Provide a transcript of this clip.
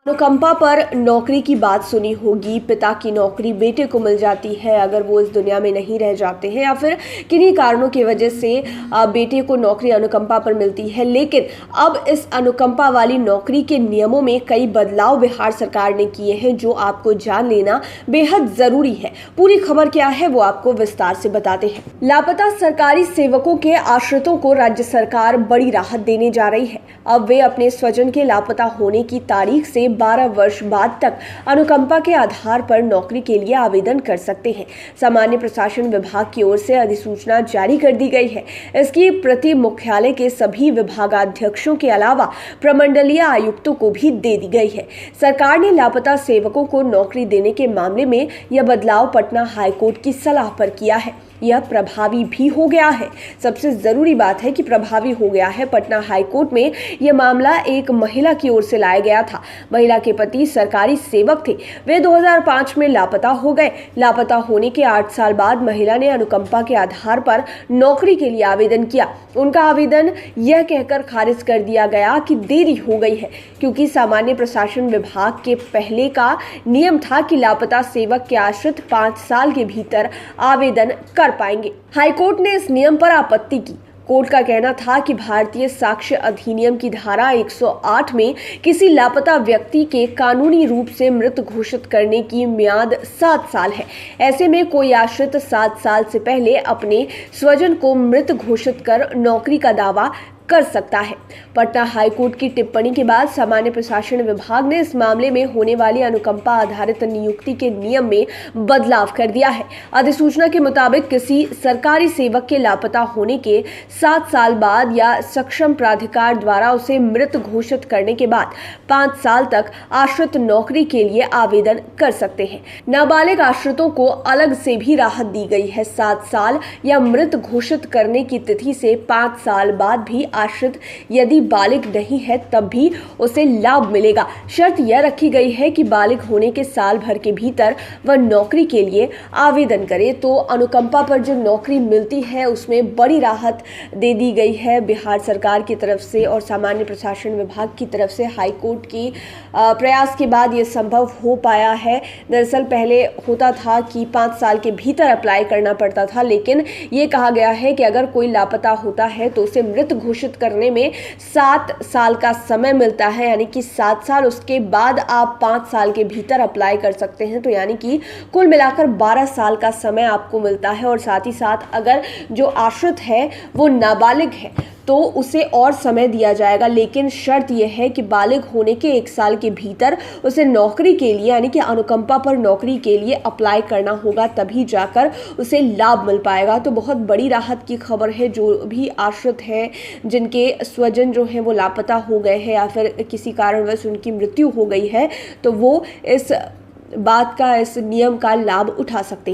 अनुकंपा पर नौकरी की बात सुनी होगी। पिता की नौकरी बेटे को मिल जाती है अगर वो इस दुनिया में नहीं रह जाते हैं या फिर किन्हीं कारणों की वजह से बेटे को नौकरी अनुकंपा पर मिलती है। लेकिन अब इस अनुकंपा वाली नौकरी के नियमों में कई बदलाव बिहार सरकार ने किए हैं जो आपको जान लेना बेहद जरूरी है। पूरी खबर क्या है वो आपको विस्तार से बताते हैं। लापता सरकारी सेवकों के आश्रितों को राज्य सरकार बड़ी राहत देने जा रही है। अब वे अपने स्वजन के लापता होने की तारीख से 12 वर्ष बाद तक अनुकंपा के आधार पर नौकरी के लिए आवेदन कर सकते हैं। सामान्य प्रशासन विभाग की ओर से अधिसूचना जारी कर दी गई है। इसकी प्रति मुख्यालय के सभी विभागाध्यक्षों के अलावा प्रमंडलीय आयुक्तों को भी दे दी गई है। सरकार ने लापता सेवकों को नौकरी देने के मामले में यह बदलाव पटना हाईकोर्ट की सलाह पर किया है। यह प्रभावी भी हो गया है। सबसे जरूरी बात है कि प्रभावी हो गया है। पटना हाईकोर्ट में यह मामला एक महिला की ओर से लाया गया था। महिला के पति सरकारी सेवक थे। वे 2005 में लापता हो गए। लापता होने के 8 साल बाद महिला ने अनुकंपा के आधार पर नौकरी के लिए आवेदन किया। उनका आवेदन यह कहकर खारिज कर दिया गया कि देरी हो गई है, क्योंकि सामान्य प्रशासन विभाग के पहले का नियम था कि लापता सेवक के आश्रित 5 साल के भीतर आवेदन कर पाएंगे। हाईकोर्ट ने इस नियम पर आपत्ति की। कोर्ट का कहना था कि भारतीय साक्ष्य अधिनियम की धारा 108 में किसी लापता व्यक्ति के कानूनी रूप से मृत घोषित करने की मियाद 7 साल है। ऐसे में कोई आश्रित 7 साल से पहले अपने स्वजन को मृत घोषित कर नौकरी का दावा कर सकता है। पटना हाईकोर्ट की टिप्पणी के बाद सामान्य प्रशासन विभाग ने इस मामले में होने वाली अनुकंपा आधारित नियुक्ति के नियम में बदलाव कर दिया है। अधिसूचना के मुताबिक किसी सरकारी सेवक के लापता होने के 7 साल बाद या सक्षम प्राधिकार द्वारा उसे मृत घोषित करने के बाद 5 साल तक आश्रित नौकरी के लिए आवेदन कर सकते हैं। नाबालिग आश्रितों को अलग से भी राहत दी गई है। 7 साल या मृत घोषित करने की तिथि से 5 साल बाद भी आश्रित यदि बालिग नहीं है तब भी उसे लाभ मिलेगा। शर्त यह रखी गई है कि बालिग होने के साल भर के भीतर वह नौकरी के लिए आवेदन करे। तो अनुकंपा पर जो नौकरी मिलती है उसमें बड़ी राहत दे दी गई है बिहार सरकार की तरफ से और सामान्य प्रशासन विभाग की तरफ से। हाईकोर्ट की प्रयास के बाद यह संभव हो पाया है। दरअसल पहले होता था कि 5 साल के भीतर अप्लाई करना पड़ता था, लेकिन ये कहा गया है कि अगर कोई लापता होता है तो उसे मृत घोषित करने में 7 साल का समय मिलता है, यानी कि 7 साल। उसके बाद आप 5 साल के भीतर अप्लाई कर सकते हैं, तो यानी कि कुल मिलाकर 12 साल का समय आपको मिलता है। और साथ ही साथ अगर जो आश्रित है वो नाबालिग है तो उसे और समय दिया जाएगा, लेकिन शर्त यह है कि बालिग होने के 1 साल के भीतर उसे नौकरी के लिए यानी कि अनुकंपा पर नौकरी के लिए अप्लाई करना होगा, तभी जाकर उसे लाभ मिल पाएगा। तो बहुत बड़ी राहत की खबर है। जो भी आश्रित हैं जिनके स्वजन जो हैं वो लापता हो गए हैं या फिर किसी कारणवश उनकी मृत्यु हो गई है, तो वो इस बात का, इस नियम का लाभ उठा सकते हैं।